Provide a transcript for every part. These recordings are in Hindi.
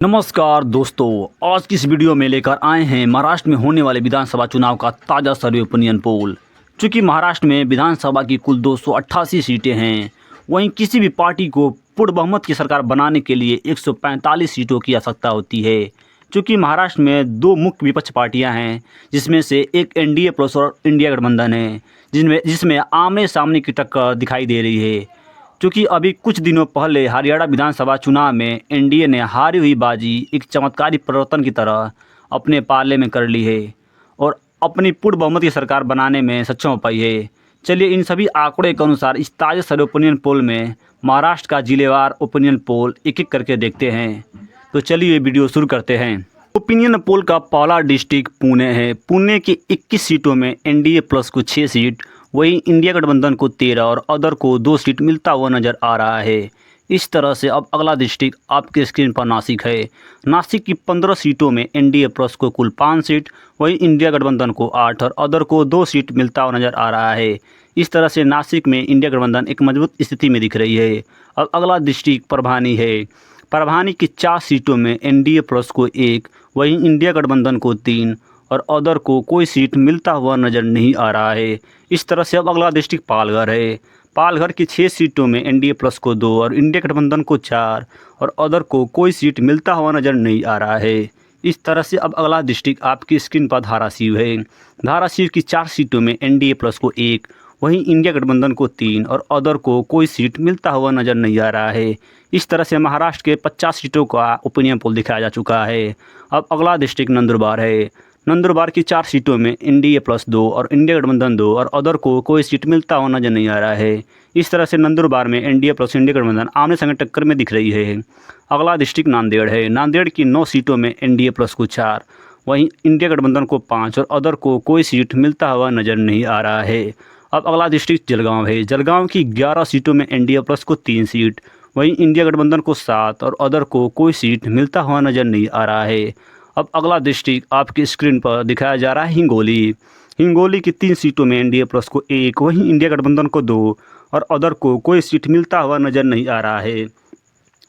नमस्कार दोस्तों, आज की इस वीडियो में लेकर आए हैं महाराष्ट्र में होने वाले विधानसभा चुनाव का ताज़ा सर्वे ओपिनियन पोल। चूँकि महाराष्ट्र में विधानसभा की कुल 288 सीटें हैं, वहीं किसी भी पार्टी को पूर्ण बहुमत की सरकार बनाने के लिए 145 सीटों की आवश्यकता होती है। चूँकि महाराष्ट्र में दो मुख्य विपक्ष पार्टियां हैं, जिसमें से एक एनडीए प्लस और इंडिया गठबंधन है, जिसमें आमने सामने की टक्कर दिखाई दे रही है। क्योंकि अभी कुछ दिनों पहले हरियाणा विधानसभा चुनाव में एनडीए ने हारी हुई बाजी एक चमत्कारी परिवर्तन की तरह अपने पाले में कर ली है और अपनी पूर्ण बहुमत की सरकार बनाने में सक्षम हो पाई है। चलिए इन सभी आंकड़े के अनुसार इस ताज़े सर्वे ओपिनियन पोल में महाराष्ट्र का जिलेवार ओपिनियन पोल एक एक करके देखते हैं। तो चलिए वीडियो शुरू करते हैं। ओपिनियन पोल का पहला डिस्ट्रिक्ट पुणे है। पुणे की 21 सीटों में एनडीए प्लस को 6 सीट, वहीं इंडिया गठबंधन को 13 और अदर को 2 सीट मिलता हुआ नजर आ रहा है। इस तरह से अब अगला डिस्ट्रिक्ट आपके स्क्रीन पर नासिक है। नासिक की 15 सीटों में एनडीए प्लस को कुल 5 सीट, वहीं इंडिया गठबंधन को 8 और अदर को 2 सीट मिलता हुआ नजर आ रहा है। इस तरह से नासिक में इंडिया गठबंधन एक मजबूत स्थिति में दिख रही है। अब अगला डिस्ट्रिक्ट परभानी है। परभानी की 4 सीटों में एनडीए प्लस को 1, वहीं इंडिया गठबंधन को 3 और अदर को कोई सीट मिलता हुआ नज़र नहीं आ रहा है। इस तरह से अब अगला डिस्ट्रिक्ट पालघर है। पालघर की 6 सीटों में एनडीए प्लस को 2 और इंडिया गठबंधन को 4 और अदर को कोई सीट मिलता हुआ नज़र नहीं आ रहा है। इस तरह से अब अगला डिस्ट्रिक्ट आपकी स्क्रीन पर धाराशिव है। धाराशिव की 4 सीटों में एनडीए प्लस को 1, वहीं इंडिया गठबंधन को 3 और अदर को कोई सीट मिलता हुआ नज़र नहीं आ रहा है। इस तरह से महाराष्ट्र के 50 सीटों का ओपिनियन पोल दिखाया जा चुका है। अब अगला डिस्ट्रिक्ट नंदुरबार है। नंदुरबार की 4 सीटों में एनडीए प्लस 2 और इंडिया गठबंधन 2 और अदर को कोई सीट मिलता हुआ नजर नहीं आ रहा है। इस तरह से नंदुरबार में एनडीए प्लस इंडिया गठबंधन आमने सामने टक्कर में दिख रही है। अगला डिस्ट्रिक्ट नांदेड़ है। नांदेड़ की 9 सीटों में एनडीए प्लस को 4, वहीं इंडिया गठबंधन को 5 और अदर को कोई सीट मिलता हुआ नजर नहीं आ रहा है। अब अगला डिस्ट्रिक्ट जलगांव है। जलगांव की 11 सीटों में एनडीए प्लस को 3 सीट, वहीं इंडिया गठबंधन को 7 और अदर को कोई सीट मिलता हुआ नजर नहीं आ रहा है। अब अगला डिस्ट्रिक्ट आपकी स्क्रीन पर दिखाया जा रहा है हिंगोली। हिंगोली की 3 सीटों में एनडीए प्लस को 1, वहीं इंडिया गठबंधन को 2 और अदर को कोई सीट मिलता हुआ नजर नहीं आ रहा है।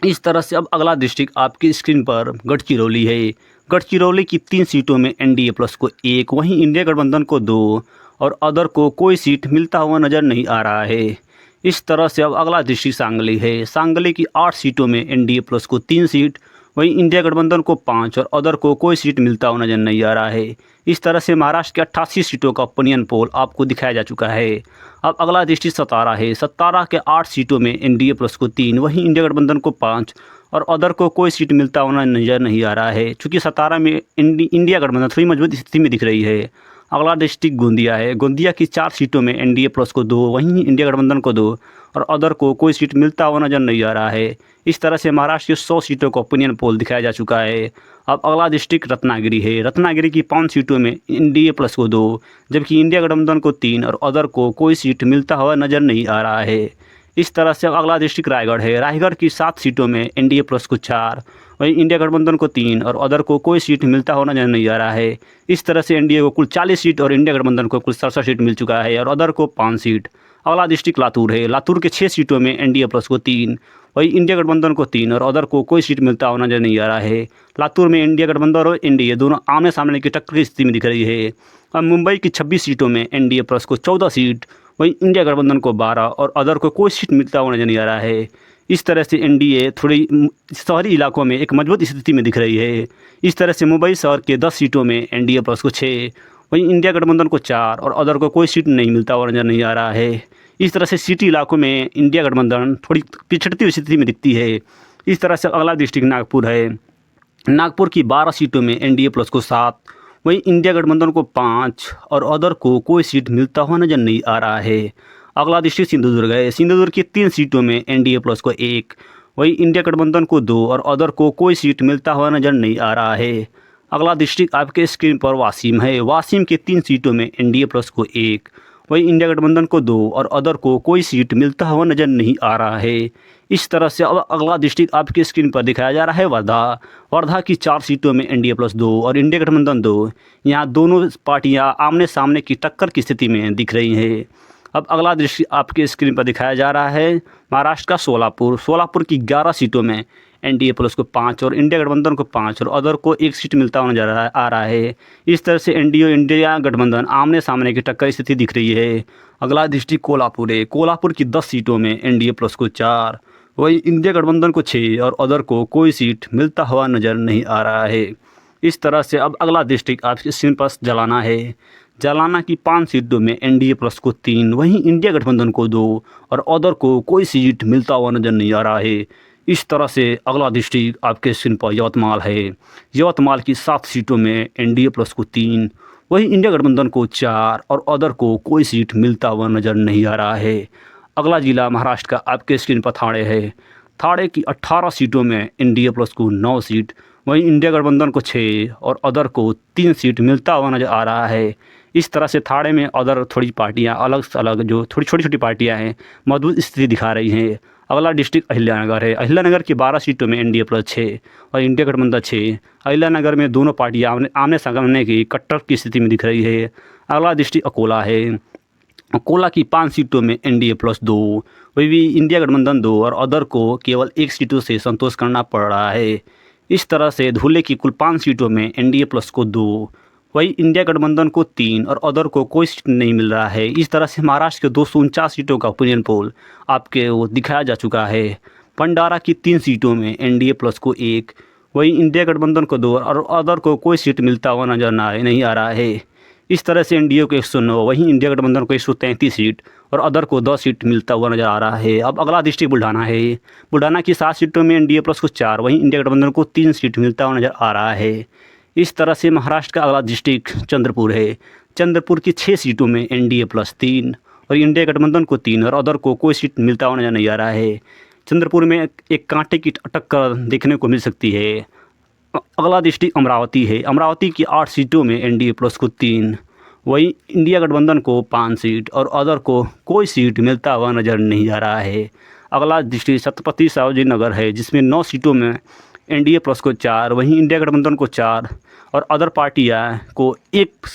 इस तरह से अब अगला डिस्ट्रिक्ट आपकी स्क्रीन पर गढ़चिरौली है। गढ़चिरौली की 3 सीटों में एनडीए प्लस को 1, वहीं इंडिया गठबंधन को 2 और अदर को कोई सीट मिलता हुआ नजर नहीं आ रहा है। इस तरह से अब अगला डिस्ट्रिक्ट सांगली है। सांगली की 8 सीटों में एनडीए प्लस को 3 सीट, वहीं इंडिया गठबंधन को 5 और अदर को कोई सीट मिलता हुआ नजर नहीं आ रहा है। इस तरह से महाराष्ट्र के 88 सीटों का ओपिनियन पोल आपको दिखाया जा चुका है। अब अगला डिस्ट्रिक्ट सतारा है। सतारा के 8 सीटों में एनडीए प्लस को 3, वहीं इंडिया गठबंधन को 5 और अदर को कोई सीट मिलता हुआ नजर नहीं आ रहा है। चूँकि सतारा में इंडिया गठबंधन थोड़ी मजबूत स्थिति में दिख रही है। अगला डिस्ट्रिक्ट गोंदिया है। गोंदिया की 4 सीटों में एनडीए प्लस को 2, वहीं इंडिया गठबंधन को 2 और अदर को कोई सीट मिलता हुआ नजर नहीं आ रहा है। इस तरह से महाराष्ट्र की 100 सीटों का ओपिनियन पोल दिखाया जा चुका है। अब अगला डिस्ट्रिक्ट रत्नागिरी है। रत्नागिरी की 5 सीटों में एनडीए प्लस को 2, जबकि इंडिया गठबंधन को 3 और अदर को कोई सीट मिलता हुआ नजर नहीं आ रहा है। इस तरह से अब अगला डिस्ट्रिक्ट रायगढ़ है। रायगढ़ की 7 सीटों में एनडीए प्लस को 4, वहीं इंडिया गठबंधन को 3 और अदर को कोई सीट मिलता हुआ नजर नहीं आ रहा है। इस तरह से एनडीए को कुल 40 सीट और इंडिया गठबंधन को कुल 67 सीट मिल चुका है और अदर को 5 सीट। अगला डिस्ट्रिक्ट लातूर है। लातूर के 6 सीटों में एनडीए प्लस को 3, वहीं इंडिया गठबंधन को 3 और अदर को कोई सीट मिलता हुआ नजर नहीं आ रहा है। लातूर में इंडिया गठबंधन और एनडीए दोनों आमने सामने की टक्कर की स्थिति में दिख रही है। अब मुंबई की 26 सीटों में एनडीए प्लस को 14 सीट, वहीं इंडिया गठबंधन को 12 और अदर को कोई सीट मिलता हुआ नजर नहीं आ रहा है। इस तरह से एनडीए थोड़ी शहरी इलाकों में एक मजबूत स्थिति में दिख रही है। इस तरह से मुंबई शहर के 10 सीटों में एनडीए प्लस को 6, वहीं इंडिया गठबंधन को 4 और अदर को कोई सीट नहीं मिलता हुआ नजर नहीं आ रहा है। इस तरह से सिटी इलाकों में इंडिया गठबंधन थोड़ी पिछड़ती हुई स्थिति में दिखती है। इस तरह से अगला डिस्ट्रिक्ट नागपुर है। नागपुर की 12 सीटों में एनडीए प्लस को 7, वहीं इंडिया गठबंधन को 5 और अदर को कोई सीट मिलता हुआ नजर नहीं आ रहा है। अगला डिस्ट्रिक्ट सिंधुदुर्ग है। सिंधुदुर्ग की 3 सीटों में एनडीए प्लस को 1, वहीं इंडिया गठबंधन को 2 और अदर को कोई सीट मिलता हुआ नजर नहीं आ रहा है। अगला डिस्ट्रिक्ट आपके स्क्रीन पर वाशिम है। वाशिम की 3 सीटों में एनडीए प्लस को 1, वहीं इंडिया गठबंधन को 2 और अदर को कोई सीट मिलता हुआ नजर नहीं आ रहा है। इस तरह से अब अगला डिस्ट्रिक्ट आपकी स्क्रीन पर दिखाया जा रहा है वर्धा। वर्धा की 4 सीटों में एनडीए प्लस 2 और इंडिया गठबंधन 2। यहाँ दोनों पार्टियाँ आमने सामने की टक्कर की स्थिति में दिख रही हैं। अब अगला दृश्य आपके स्क्रीन पर दिखाया जा रहा है महाराष्ट्र का सोलापुर। सोलापुर की 11 सीटों में एनडीए प्लस को 5 और इंडिया गठबंधन को 5 और अदर को 1 सीट मिलता हुआ नजर आ रहा है। इस तरह से एनडीए इंडिया गठबंधन आमने सामने की टक्कर स्थिति दिख रही है। अगला डिस्ट्रिक्ट कोल्हापुर है। कोल्हापुर की 10 सीटों में एनडीए प्लस को 4, वही इंडिया गठबंधन को 6 और अदर को कोई सीट मिलता हुआ नजर नहीं आ रहा है। इस तरह से अब अगला डिस्ट्रिक्ट आपके स्क्रीन पर जालाना है। जालाना की 5 सीटों में एनडीए प्लस को 3, वहीं इंडिया गठबंधन को 2 और अदर को कोई सीट मिलता हुआ नजर नहीं आ रहा है। इस तरह से अगला डिस्ट्रिक्ट आपके स्क्रीन पर यवतमाल है। यवतमाल की 7 सीटों में एनडीए प्लस को 3, वहीं इंडिया गठबंधन को 4 और अदर को कोई सीट मिलता हुआ नजर नहीं आ रहा है। अगला जिला महाराष्ट्र का आपके स्क्रीन पर थाणे है। थाणे की 18 सीटों में एनडीए प्लस को 9 सीट, वहीं इंडिया गठबंधन को 6 और अदर को 3 सीट मिलता हुआ नजर आ रहा है। इस तरह से थाणे में अदर थोड़ी पार्टियां अलग अलग जो थोड़ी छोटी छोटी पार्टियां हैं मजबूत स्थिति दिखा रही हैं। अगला डिस्ट्रिक्ट अहिल्यानगर है। अहिल्यानगर की 12 सीटों में एनडीए प्लस 6 और इंडिया गठबंधन 6। अहिल्यानगर में दोनों पार्टियां आमने सामने की कट्टर की स्थिति में दिख रही है। अगला डिस्ट्रिक्ट अकोला है। अकोला की 5 सीटों में एनडीए प्लस 2, वही भी इंडिया गठबंधन 2 और अदर को केवल 1 सीटों से संतोष करना पड़ रहा है। इस तरह से धुले की कुल 5 सीटों में एनडीए प्लस को 2, वही इंडिया गठबंधन को 3 और अदर को कोई सीट नहीं मिल रहा है। इस तरह से महाराष्ट्र के 249 सीटों का ओपिनियन पोल आपके वो दिखाया जा चुका है। भंडारा की 3 सीटों में एनडीए प्लस को 1, वही इंडिया गठबंधन को 2 और अदर को कोई सीट मिलता हुआ नजर नहीं आ रहा है। इस तरह से एनडीए को 109, वहीं इंडिया गठबंधन को 133 सीट और अदर को 10 सीट मिलता हुआ नजर आ रहा है। अब अगला डिस्ट्रिक्ट बुल्ढाना है। बुल्ढाना की 7 सीटों में एनडीए प्लस को 4, वहीं इंडिया गठबंधन को 3 सीट मिलता हुआ नजर आ रहा है। इस तरह से महाराष्ट्र का अगला डिस्ट्रिक्ट चंद्रपुर है। चंद्रपुर की 6 सीटों में एनडीए प्लस 3 और इंडिया गठबंधन को 3 और अदर को कोई सीट मिलता हुआ नजर नहीं आ रहा है। चंद्रपुर में एक कांटे की टक्कर देखने को मिल सकती है। अगला डिस्ट्रिक्ट अमरावती है। अमरावती की 8 सीटों में एनडीए प्लस को 3, वहीं इंडिया गठबंधन को 5 सीट और अदर को कोई सीट मिलता हुआ नजर नहीं आ रहा है। अगला डिस्ट्रिक्ट छत्रपति शिवाजी नगर है, जिसमें 9 सीटों में एनडीए प्लस को 4, वहीं इंडिया गठबंधन को 4 और अदर पार्टियां को 1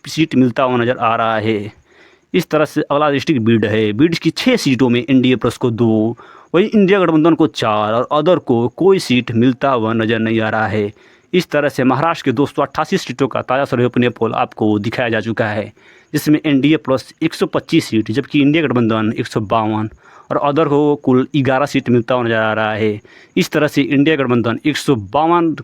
सीट मिलता हुआ नजर आ रहा है। इस तरह से अगला डिस्ट्रिक्ट बीड है। बीड की 6 सीटों में एनडीए प्लस को 2, वहीं इंडिया गठबंधन को 4 और अदर को कोई सीट मिलता हुआ नजर नहीं आ रहा है। इस तरह से महाराष्ट्र के 288 सीटों का ताज़ा सर्वे ओपिनियन पोल आपको दिखाया जा चुका है, जिसमें एनडीए प्लस 125 सीट, जबकि इंडिया गठबंधन 152 और अदर को कुल 11 सीट मिलता हुआ नजर आ रहा है। इस तरह से इंडिया गठबंधन 152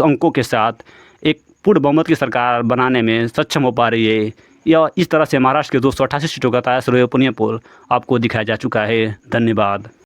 अंकों के साथ एक पूर्ण बहुमत की सरकार बनाने में सक्षम हो पा रही है। या इस तरह से महाराष्ट्र के 288 सीटों का ताज़ा सर्वे ओपिनियन पोल आपको दिखाया जा चुका है। धन्यवाद।